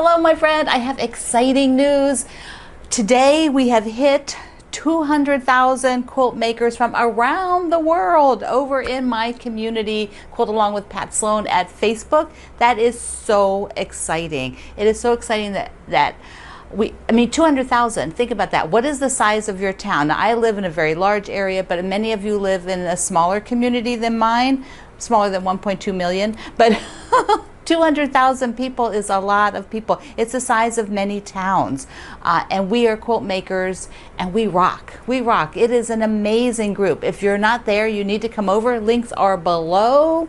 Hello, my friend. I have exciting news. Today we have hit 200,000 quilt makers from around the world over in my community, Quilt Along with Pat Sloan at Facebook. That is so exciting. It is so exciting that 200,000, think about that. What is the size of your town? Now, I live in a very large area, but many of you live in a smaller community than mine, smaller than 1.2 million, but 200,000 people is a lot of people. It's the size of many towns. And we are quilt makers and we rock. We rock. It is an amazing group. If you're not there, you need to come over. Links are below.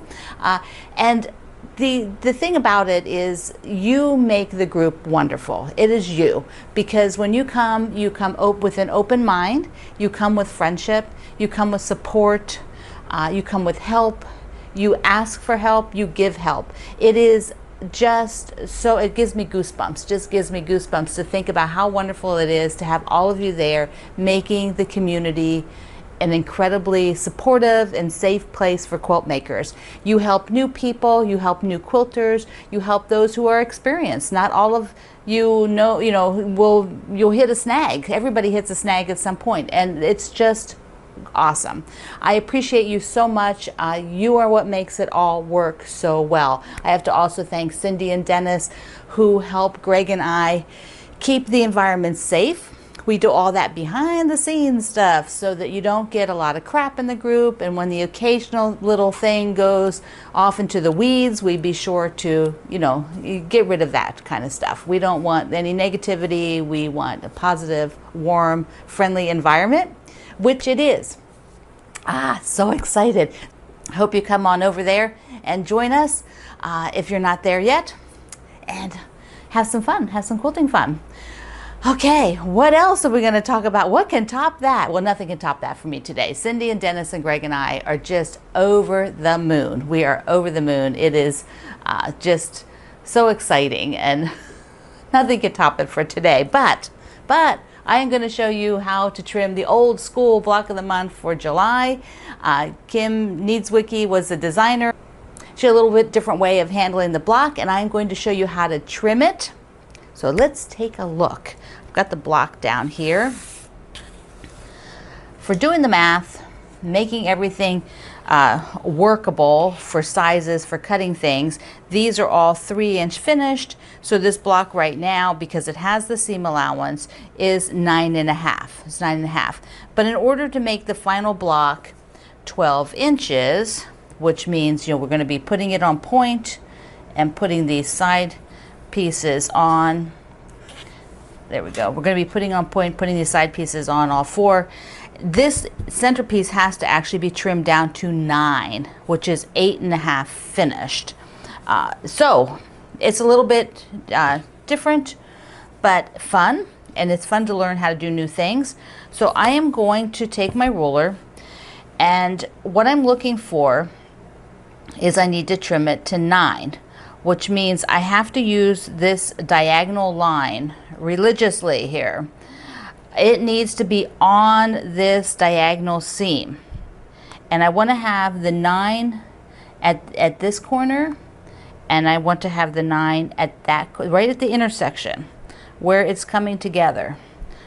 And the thing about it is you make the group wonderful. It is you. Because when you come with an open mind. You come with friendship. You come with support. You come with help. You ask for help, you give help. It is just so, it gives me goosebumps, just gives me goosebumps to think about how wonderful it is to have all of you there making the community an incredibly supportive and safe place for quilt makers. You help new people, you help new quilters, you help those who are experienced. Not all of you'll hit a snag. Everybody hits a snag at some point, and it's just awesome. I appreciate you so much. You are what makes it all work so well. I have to also thank Cindy and Dennis, who help Greg and I keep the environment safe. We do all that behind the scenes stuff so that you don't get a lot of crap in the group, and when the occasional little thing goes off into the weeds, we be sure to, get rid of that kind of stuff. We don't want any negativity. We want a positive, warm, friendly environment, which it is. So excited. I hope you come on over there and join us if you're not there yet, and have some fun, have some quilting fun. Okay, what else are we going to talk about? What can top that? Well, nothing can top that for me today. Cindy and Dennis and Greg and I are just over the moon. We are over the moon. It is just so exciting, and nothing can top it for today. But I am going to show you how to trim the old school block of the month for July. Kim Needswicki was the designer. She had a little bit different way of handling the block, and I'm going to show you how to trim it. So let's take a look. I've got the block down here. For doing the math, making everything workable for sizes, for cutting things, these are all 3-inch finished. So this block right now, because it has the seam allowance, is 9.5. It's 9.5. But in order to make the final block 12 inches, which means we're going to be putting it on point and putting these side pieces on. There we go. We're going to be putting on point, putting these side pieces on all four. This centerpiece has to actually be trimmed down to 9, which is 8.5 finished. So it's a little bit different, but fun, and it's fun to learn how to do new things. So I am going to take my ruler, and what I'm looking for is I need to trim it to 9, which means I have to use this diagonal line religiously here. It needs to be on this diagonal seam, and I want to have the 9 at this corner, and I want to have the 9 at that, right at the intersection where it's coming together.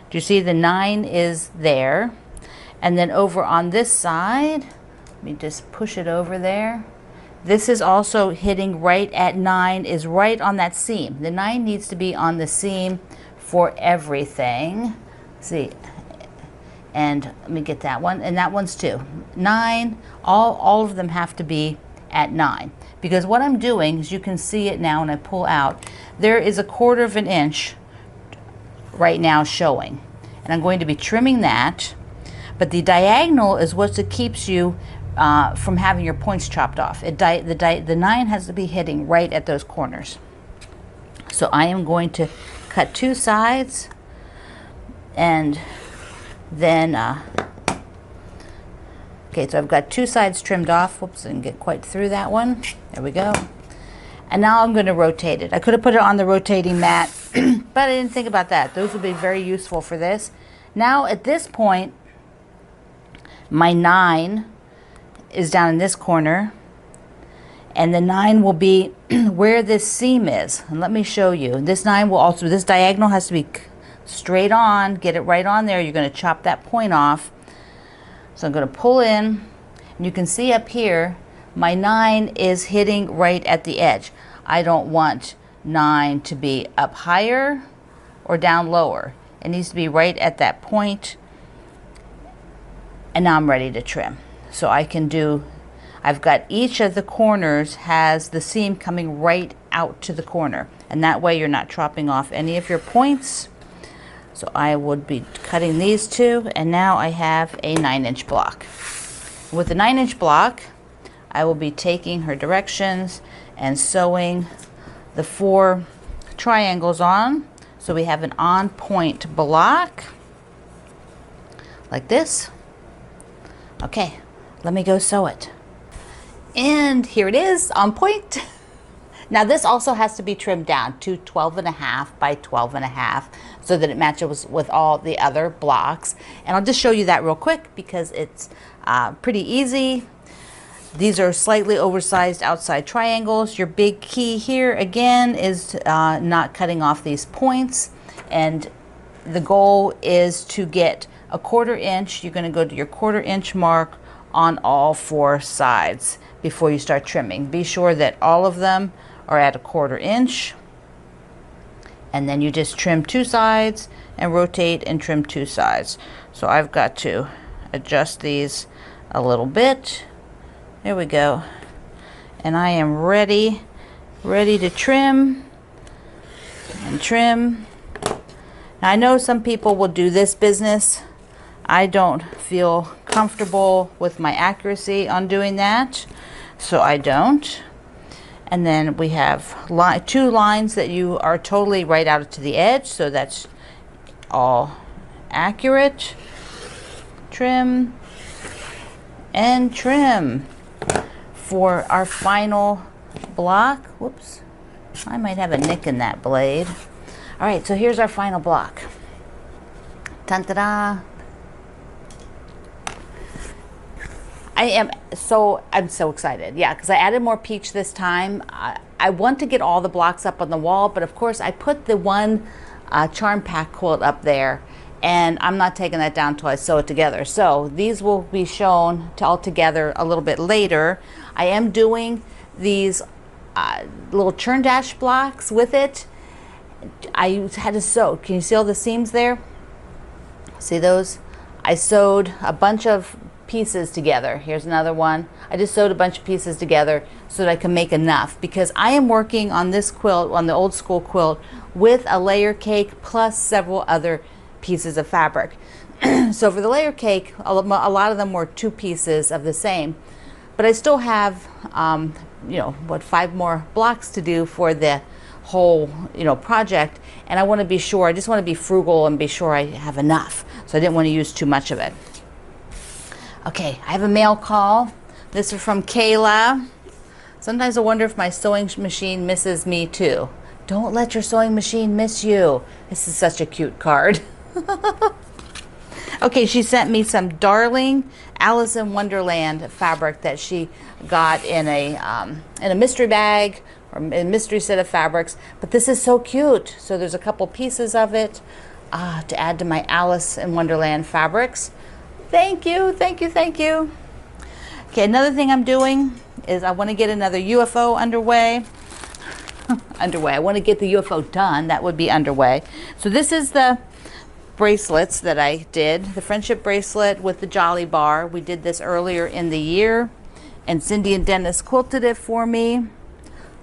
Do you see the 9 is there? And then over on this side, let me just push it over there. This is also hitting right at 9, is right on that seam. The 9 needs to be on the seam for everything. See, and let me get that one, and that one's too. 9, all of them have to be at 9, because what I'm doing is, you can see it now when I pull out, there is a 1/4 of an inch right now showing, and I'm going to be trimming that. But the diagonal is what keeps you from having your points chopped off. The 9 has to be hitting right at those corners. So I am going to cut 2 sides, and then okay, so I've got 2 sides trimmed off. Whoops, I didn't get quite through that one. There we go. And now I'm going to rotate it. I could have put it on the rotating mat, but I didn't think about that. Those would be very useful for this. Now at this point, my 9 is down in this corner, And the 9 will be where this seam is. And let me show you. This 9 will also, this diagonal has to be straight on. Get it right on there. You're going to chop that point off. So I'm going to pull in. And you can see up here, my 9 is hitting right at the edge. I don't want 9 to be up higher or down lower. It needs to be right at that point. And now I'm ready to trim. So I can do, I've got each of the corners has the seam coming right out to the corner. And that way you're not chopping off any of your points. So I would be cutting these two, and now I have a 9-inch block. With the 9-inch block, I will be taking her directions and sewing the 4 triangles on. So we have an on-point block, like this. Okay, let me go sew it. And here it is, on point. Now this also has to be trimmed down to 12.5 by 12.5 so that it matches with all the other blocks. And I'll just show you that real quick because it's pretty easy. These are slightly oversized outside triangles. Your big key here again is not cutting off these points, and the goal is to get a 1/4 inch. You're going to go to your 1/4 inch mark on all 4 sides before you start trimming. Be sure that all of them are at a 1/4 inch, and then you just trim 2 sides and rotate and trim 2 sides. So I've got to adjust these a little bit. There we go. And I am ready to trim and trim. Now, I know some people will do this business. I don't feel comfortable with my accuracy on doing that, so I don't. And then we have 2 lines that you are totally right out to the edge, so that's all accurate. Trim and trim. For our final block, whoops, I might have a nick in that blade. All right, so here's our final block. Ta-da! I'm so excited. Yeah, because I added more peach this time. I want to get all the blocks up on the wall, but of course I put the one charm pack quilt up there, and I'm not taking that down until I sew it together. So these will be shown all together a little bit later. I am doing these little churn dash blocks with it. I had to sew. Can you see all the seams there? See those? I sewed a bunch of pieces together. Here's another one. I just sewed a bunch of pieces together so that I can make enough, because I am working on this quilt, on the old school quilt, with a layer cake plus several other pieces of fabric. So for the layer cake, a lot of them were 2 pieces of the same, but I still have you know, what, 5 more blocks to do for the whole, you know, project, and I want to be sure, I just want to be frugal and be sure I have enough, so I didn't want to use too much of it. Okay, I have a mail call. This is from Kayla. Sometimes I wonder if my sewing machine misses me too. Don't let your sewing machine miss you. This is such a cute card. Okay, she sent me some darling Alice in Wonderland fabric that she got in a mystery bag, or a mystery set of fabrics. But this is so cute. So there's a couple pieces of it to add to my Alice in Wonderland fabrics. Thank you, thank you, thank you. Okay, another thing I'm doing is I want to get another UFO underway. I want to get the UFO done. That would be underway. So this is the bracelets that I did. The friendship bracelet with the Jolly bar. We did this earlier in the year, and Cindy and Dennis quilted it for me.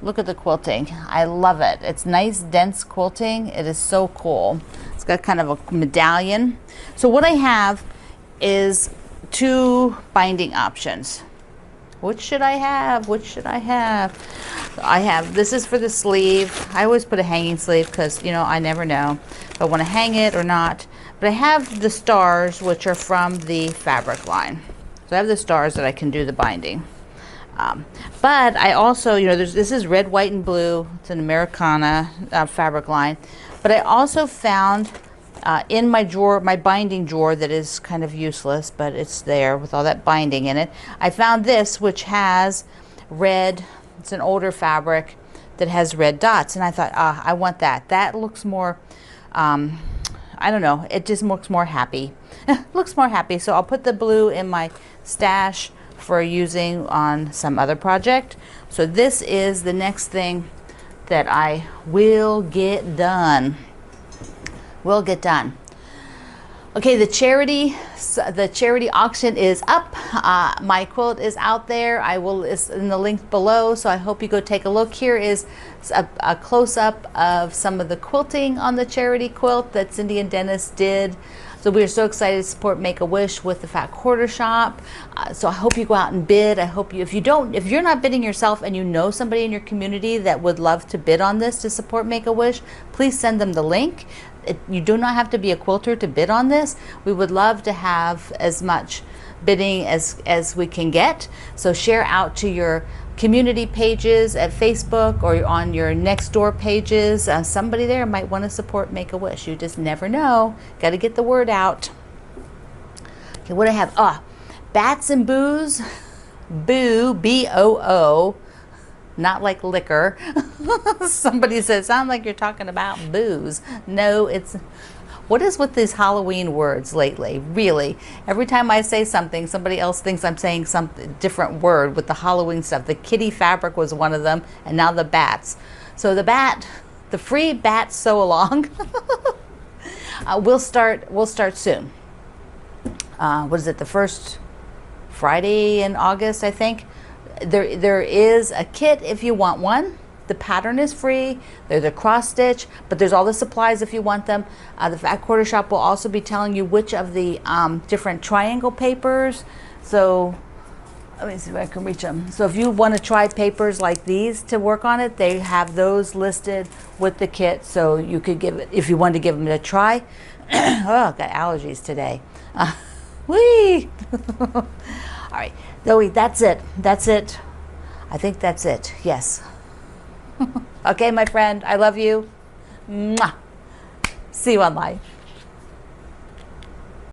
Look at the quilting. I love it. It's nice, dense quilting. It is so cool. It's got kind of a medallion. So what I have is 2 binding options. Which should I have? Which should I have? I have, this is for the sleeve. I always put a hanging sleeve because, you know, I never know if I want to hang it or not. But I have the stars, which are from the fabric line. So I have the stars that I can do the binding. But I also, you know, this is red, white, and blue. It's an Americana fabric line. But I also found in my drawer, my binding drawer that is kind of useless, but it's there with all that binding in it. I found this, which has red, It's an older fabric that has red dots, and I thought, I want that. That looks more, I don't know, it just looks more happy. Looks more happy. So I'll put the blue in my stash for using on some other project. So this is the next thing that I will get done. Will get done. Okay, the charity auction is up. My quilt is out there. It's in the link below, so I hope you go take a look. Here is a close-up of some of the quilting on the charity quilt that Cindy and Dennis did. So we are so excited to support Make-A-Wish with the Fat Quarter Shop. So I hope you go out and bid. I hope you, if you're not bidding yourself and you know somebody in your community that would love to bid on this to support Make-A-Wish, please send them the link. You do not have to be a quilter to bid on this. We would love to have as much bidding as we can get. So share out to your community pages at Facebook or on your next door pages. Somebody there might want to support Make-A-Wish. You just never know. Got to get the word out. Okay, what do I have? Bats and booze. Boo, B-O-O. Not like liquor. Somebody says, sound like you're talking about booze. No, it's, what is with these Halloween words lately? Really, every time I say something, somebody else thinks I'm saying some different word with the Halloween stuff. The kitty fabric was one of them, and now the bats. So the free bat sew along. We'll start soon. What is it, the first Friday in August, I think? There is a kit if you want one. The pattern is free. There's a cross stitch, but there's all the supplies if you want them. The Fat Quarter Shop will also be telling you which of the different triangle papers. So let me see if I can reach them. So if you want to try papers like these to work on it, they have those listed with the kit. So you could give it, if you wanted to give them a try. Oh, I've got allergies today. Whee! All right. Zoe, that's it. That's it. I think that's it. Yes. Okay, my friend. I love you. Mwah. See you online.